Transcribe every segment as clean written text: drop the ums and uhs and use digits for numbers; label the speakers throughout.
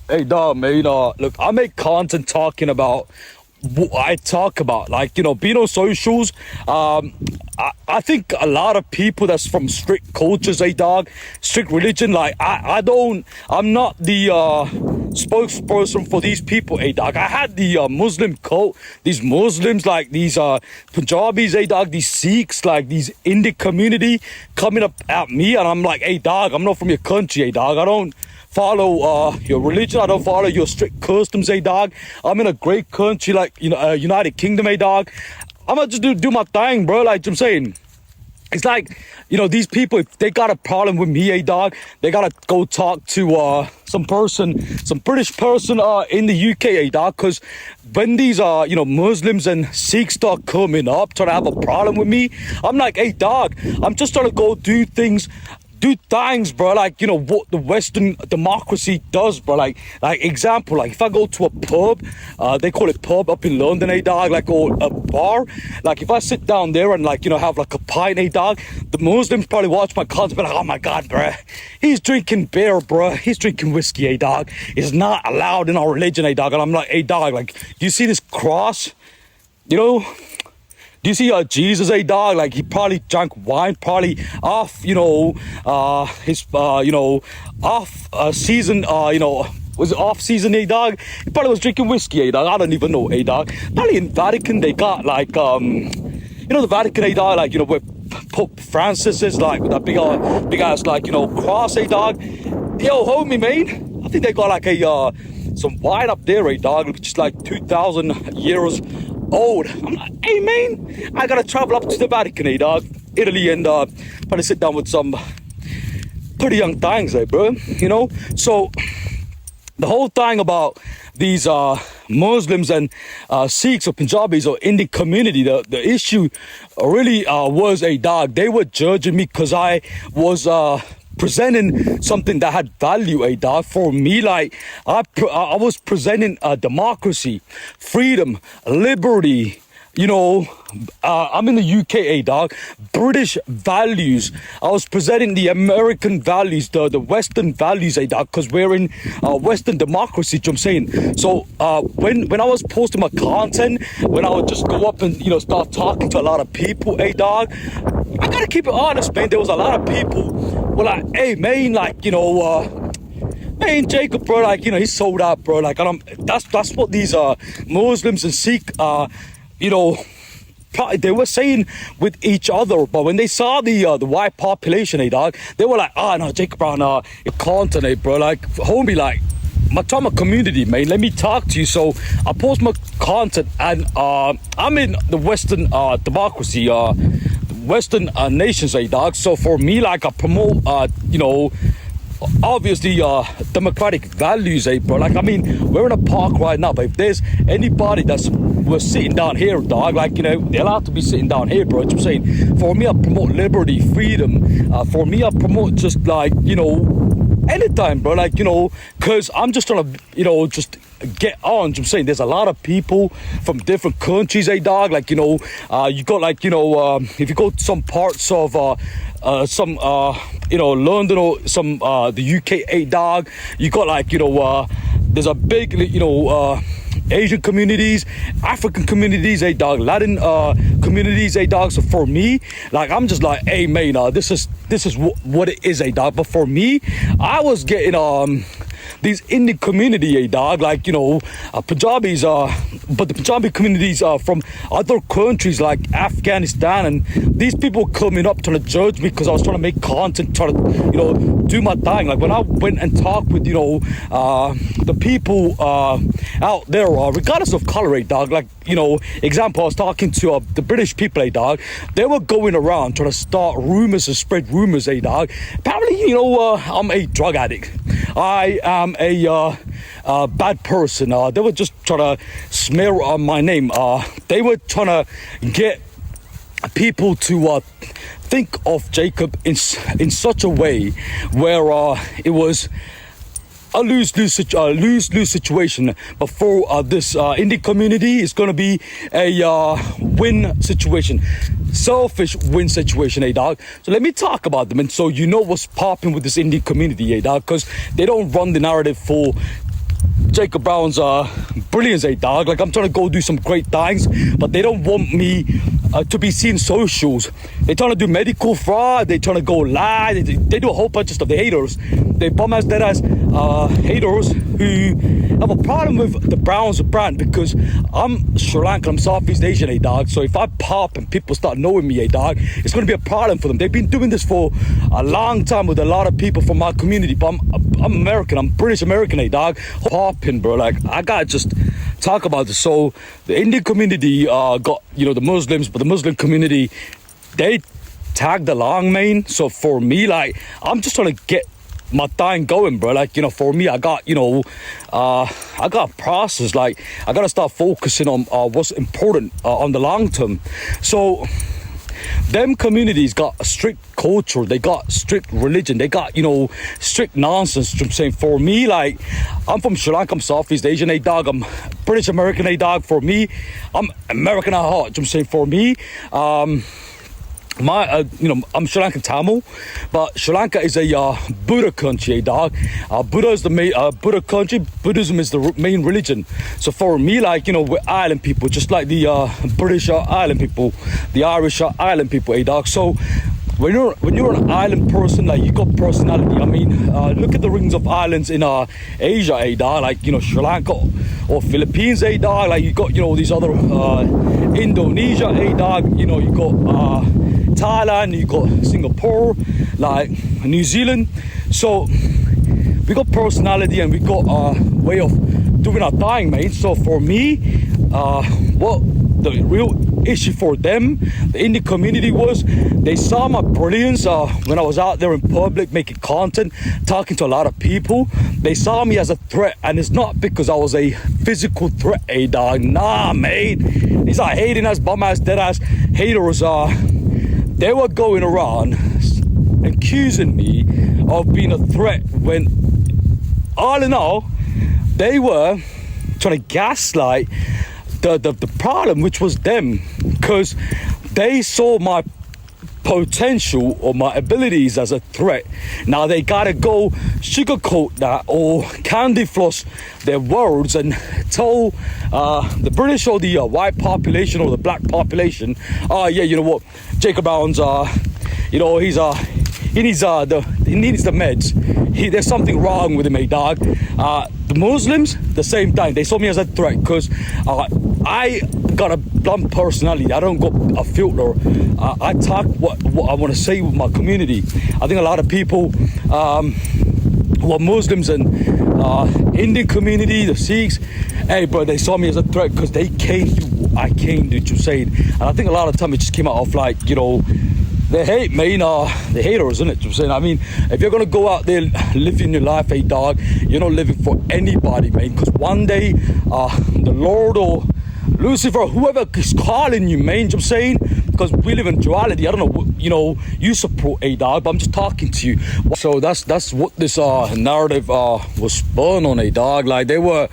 Speaker 1: Hey, dog, man. Look, I make content talking about what I talk about, like being on socials. I think a lot of people that's from strict cultures, hey, dog, strict religion. Like I'm not the spokesperson for these people, hey, dog. I had the Muslim cult, these Muslims, like these Punjabis, hey, dog, these Sikhs, like these Indian community coming up at me, and I'm like, hey, dog, I'm not from your country, hey, dog. I don't follow your religion. I don't follow your strict customs, hey, dog. I'm in a great country like United Kingdom, hey, dog. I'm gonna just do my thing, bro. Like I'm saying, it's like these people, if they got a problem with me, hey, dog, they gotta go talk to some British person in the UK, hey, dog. Because when these Muslims and Sikhs start coming up trying to have a problem with me, I'm like, hey, dog, I'm just trying to go do things, bro, like what the Western democracy does, bro. Like example, like if I go to a pub, they call it pub up in London, eh, dog, like, or a bar. Like if I sit down there and like have like a pint, eh, dog, the Muslims probably watch my content, be like, oh my god, bro, he's drinking beer, bro, he's drinking whiskey, eh, dog, it's not allowed in our religion, eh, dog. And I'm like, hey, dog, like, you see this cross, do you see Jesus, a dog? Like he probably drank wine, probably off, his, off season, was it off season, a dog? He probably was drinking whiskey, a dog. I don't even know, a dog. Probably in Vatican they got like, the Vatican, a dog, like where Pope Francis is, like with that big ass, like cross, a dog. Yo, homie, man, I think they got like a some wine up there, a dog, which is like 2,000 years old. I'm like, hey, man, I gotta travel up to the Vatican, eh, dog, Italy, and probably sit down with some pretty young things, eh, bro. So the whole thing about these Muslims and Sikhs or Punjabis or Indian community, the issue really was, a dog, they were judging me because I was presenting something that had value, a dog. For me, like I was presenting democracy, freedom, liberty. I'm in the UK, a dog. British values. I was presenting the American values, the Western values, a dog, because we're in Western democracy. You know what I'm saying? So when I was posting my content, when I would just go up and start talking to a lot of people, a dog, I gotta keep it honest, man. There was a lot of people were like, hey, man, like man, Jacob, bro, like he's sold out, bro. Like that's what these Muslims and Sikh they were saying with each other, but when they saw the white population, dog, they were like, no, Jacob Brown, it can't, bro, like, homie, like, my community, man, let me talk to you. So I post my content, and I'm in the Western democracy, Western nations, dog. So for me, like, I promote, obviously democratic values, bro. Like, I mean, we're in a park right now, but if there's anybody we're sitting down here, dog, like, they're allowed to be sitting down here, bro. You know what I'm saying? For me, I promote liberty, freedom. For me, I promote just like, anytime, bro, like, because I'm just trying to, just get on. You know what I'm saying? There's a lot of people from different countries, dog, like, you got like, if you go to some parts of some London or some the UK, dog, you got like, there's a big, Asian communities, African communities, dog, Latin communities, dog. So for me, like, I'm just like, hey, man, this is what it is, dog. But for me, I was getting these Indian community, dog, like, Punjabis, but the Punjabi communities are from other countries like Afghanistan, and these people coming up trying to judge me because I was trying to make content, trying to, do my thing. Like when I went and talked with, the people out there, regardless of color, dog, like, example, I was talking to the British people, dog, they were going around trying to start rumors and spread rumors, dog. Apparently, I'm a drug addict. I am a bad person. They were just trying to smear my name. They were trying to get people to think of Jacob in such a way where it was a lose-lose situation. But for this Indian community, it's gonna be a win situation, selfish win situation, dog. So let me talk about them, and so you know what's popping with this Indian community, dog, because they don't run the narrative for Jacob Brown's brilliance, dog. Like, I'm trying to go do some great things, but they don't want me to be seen socials. They're trying to do medical fraud. They're trying to go lie. They do a whole bunch of stuff. The haters, they bum ass dead ass haters who have a problem with the Browns brand, because I'm Sri Lankan, I'm Southeast Asian, dog. So if I pop and people start knowing me, dog, it's going to be a problem for them. They've been doing this for a long time with a lot of people from my community, but I'm American, I'm British American, dog. Popping, bro. Like, I gotta just talk about this. So the Indian community got, the Muslims, but the Muslim community, they tagged along, man. So for me, like, I'm just trying to get my thing going, bro. Like, for me, I got, I got process. Like, I gotta start focusing on what's important on the long term. So them communities got a strict culture, they got strict religion, they got, strict nonsense. I'm saying, for me, like, I'm from Sri Lanka, I'm Southeast Asian, dog, I'm British American, dog. For me, I'm American at heart. I'm saying, for me, I'm Sri Lankan Tamil, but Sri Lanka is a Buddha country, dog. Buddha is the main Buddha country. Buddhism is the main religion. So for me, like, we're island people, just like the British are island people, the Irish are island people, dog. So when you're an island person, like, you got personality. I mean, look at the rings of islands in Asia, dog. Like, Sri Lanka or Philippines, dog. Like, you got, these other Indonesia, dog. You got Thailand, you got Singapore, like New Zealand. So we got personality and we got a way of doing our thing, mate. So for me, what the real issue for them, the Indian community, was they saw my brilliance when I was out there in public making content, talking to a lot of people. They saw me as a threat, and it's not because I was a physical threat, dog. Nah, mate. These are hating ass, bum ass, dead ass haters. They were going around accusing me of being a threat, when all in all, they were trying to gaslight the problem, which was them, because they saw my potential or my abilities as a threat. Now they gotta go sugarcoat that or candy floss their words and tell the British or the white population or the black population, Jacob Brown's he needs the meds. There's something wrong with him, dog. The Muslims, the same thing. They saw me as a threat because I got a blunt personality. I don't got a filter. I talk what I want to say with my community. I think a lot of people who are Muslims and Indian community, the Sikhs, bro, they saw me as a threat because they came to what I came to saying. And I think a lot of time it just came out of, like, the hate, man, the haters, isn't it? I'm saying, I mean, if you're gonna go out there living your life, dog, you're not living for anybody, man. Because one day, the Lord or Lucifer, whoever is calling you, man, I'm saying, because we live in duality. I don't know, you support dog, but I'm just talking to you. So that's what this narrative was spun on, dog. Like, they were.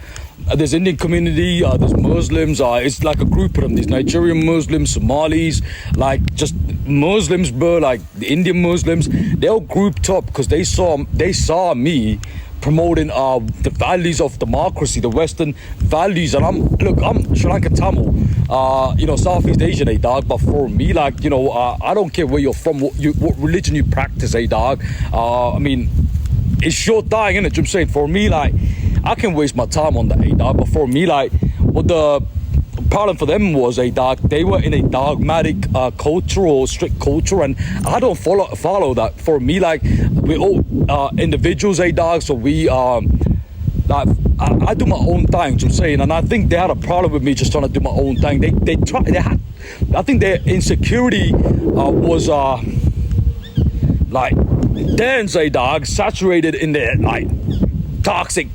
Speaker 1: There's Indian community, there's Muslims, it's like a group of them. There's Nigerian Muslims, Somalis, like just Muslims, bro, like the Indian Muslims. They all grouped up because they saw me promoting the values of democracy, the Western values. And I'm Sri Lankan Tamil, Southeast Asian, dog. But for me, like, I don't care where you're from, what religion you practice, dog. I mean, it's your thing, innit? I'm saying, for me, like, I can waste my time on that, dog. But for me, like, what the problem for them was, dog, they were in a dogmatic culture or strict culture, and I don't follow that. For me, like, we all individuals, dog. So we like, I do my own thing. I'm saying, and I think they had a problem with me just trying to do my own thing. I think their insecurity was like dense, dog, saturated in their, like, toxic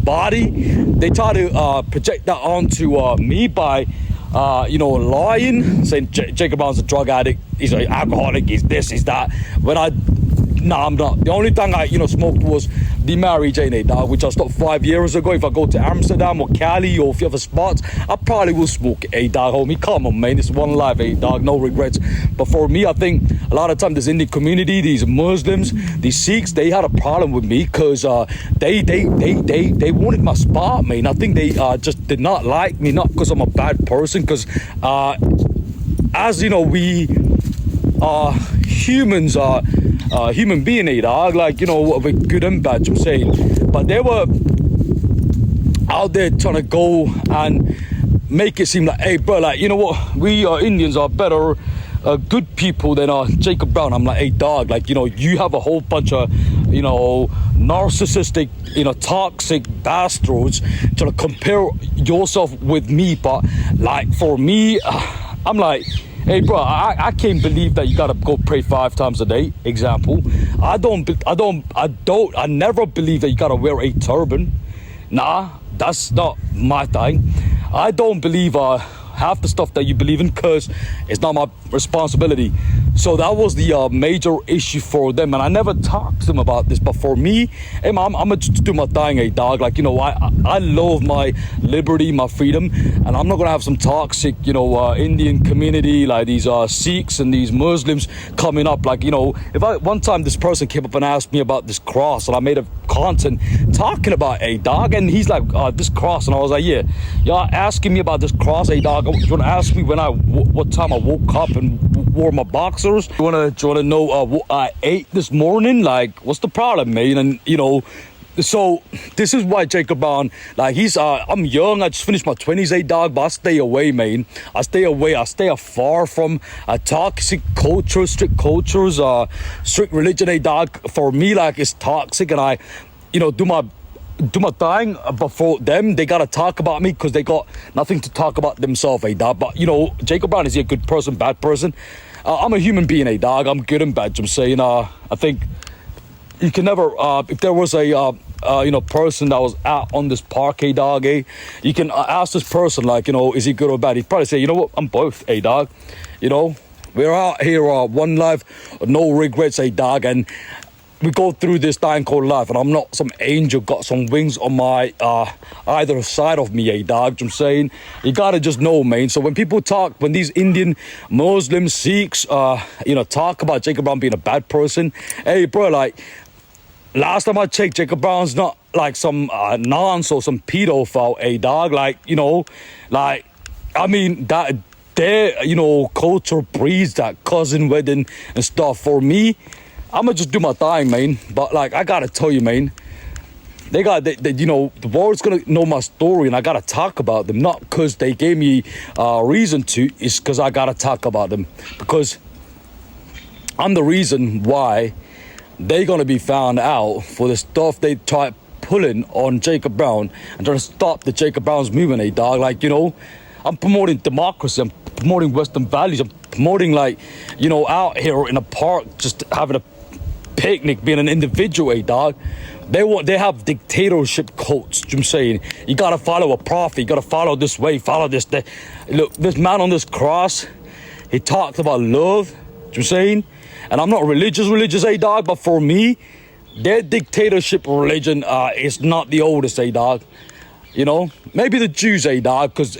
Speaker 1: body. They try to project that onto me by lying, saying Jacob Brown's a drug addict, he's an alcoholic, he's this, he's that, when I Nah, I'm not. The only thing I, smoked was the Mary Jane, dog, which I stopped 5 years ago. If I go to Amsterdam or Cali or a few other spots, I probably will smoke a dog, homie. Come on, man. It's one life, dog. No regrets. But for me, I think a lot of time this Indian community, these Muslims, these Sikhs, they had a problem with me because they wanted my spot, man. I think they just did not like me, not because I'm a bad person, because as you know, we are humans, are human being, dog. Like, we're good and bad, I'm saying. But they were out there trying to go and make it seem like, hey, bro, like, you know what? We Indians are better, good people than Jacob Brown. I'm like, hey, dog, like, you have a whole bunch of, narcissistic, toxic bastards trying to compare yourself with me. But like, for me, I'm like, hey, bro, I can't believe that you gotta go pray 5 times a day. Example, I never believe that you gotta wear a turban. Nah, that's not my thing. I don't believe half the stuff that you believe in, because it's not my responsibility. So that was the major issue for them, and I never talked to them about this. But for me, hey man, I'm gonna just do my thing, dog. Like, I love my liberty, my freedom, and I'm not gonna have some toxic, Indian community like these Sikhs and these Muslims coming up. Like, if one time this person came up and asked me about this cross, and I made a content talking about a dog, and he's like, this cross, and I was like, yeah, y'all asking me about this cross, a dog. You wanna ask me what time I woke up and wore my boxers? You wanna know what I ate this morning? Like, what's the problem, man? And so this is why Jacob Brown, like, I'm young, I just finished my 20s, dog, but I stay away, man. I stay away, I stay afar from toxic culture, strict cultures, strict religion, dog. For me, like, it's toxic, and I, do my thing. But for them, they gotta talk about me because they got nothing to talk about themselves, dog. But Jacob Brown, is he a good person, bad person? I'm a human being, dog. I'm good and bad. I'm saying, I think you can never, if there was a person that was out on this park, dog, you can ask this person, like, is he good or bad? He'd probably say, you know what, I'm both, dog. We're out here, one life, no regrets, dog, and we go through this thing called life, and I'm not some angel got some wings on my either side of me, dog. I'm saying, you gotta just know, man. So when people talk, when these Indian Muslim Sikhs talk about Jacob Brown being a bad person, hey, bro, like, last time I checked, Jacob Brown's not like some nonce or some pedophile, dog. Like, like, I mean, that their culture breeds that cousin wedding and stuff. For me, I'ma just do my thing, man. But like, I gotta tell you, man, the world's gonna know my story, and I gotta talk about them, not because they gave me reason to. It's because I gotta talk about them, because I'm the reason why they're gonna be found out for the stuff they try pulling on Jacob Brown and trying to stop the Jacob Brown's movement, dog. Like, I'm promoting democracy, I'm promoting Western values, I'm promoting, like, out here in a park, just having a picnic, being an individual, dog. They have dictatorship cults. I'm saying, you gotta follow a prophet, you gotta follow this way, follow this. Look, this man on this cross, he talked about love. I'm saying, and I'm not religious, dog. But for me, their dictatorship religion is not the oldest, dog. Maybe the Jews, dog, because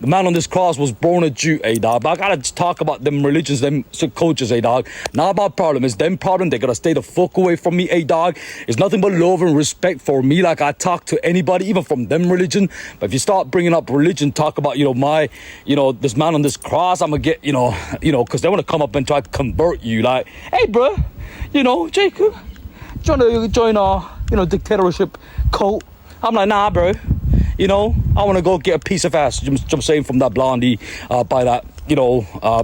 Speaker 1: the man on this cross was born a Jew, dog. But I gotta just talk about them religions, them cultures, dog. Not my problem. It's them problem. They gotta stay the fuck away from me, dog. It's nothing but love and respect for me. Like, I talk to anybody, even from them religion. But if you start bringing up religion, talk about, my, this man on this cross, I'm gonna get, because they want to come up and try to convert you. Like, hey, bro, Jacob, trying to join dictatorship cult. I'm like, nah, bro. I want to go get a piece of ass, I'm saying, from that blondie by that,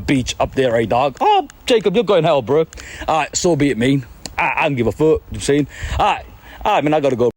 Speaker 1: beach up there, dog. Oh, Jacob, you're going hell, bro. All right, so be it, man. I don't give a fuck, I'm saying. All right, man, I gotta go.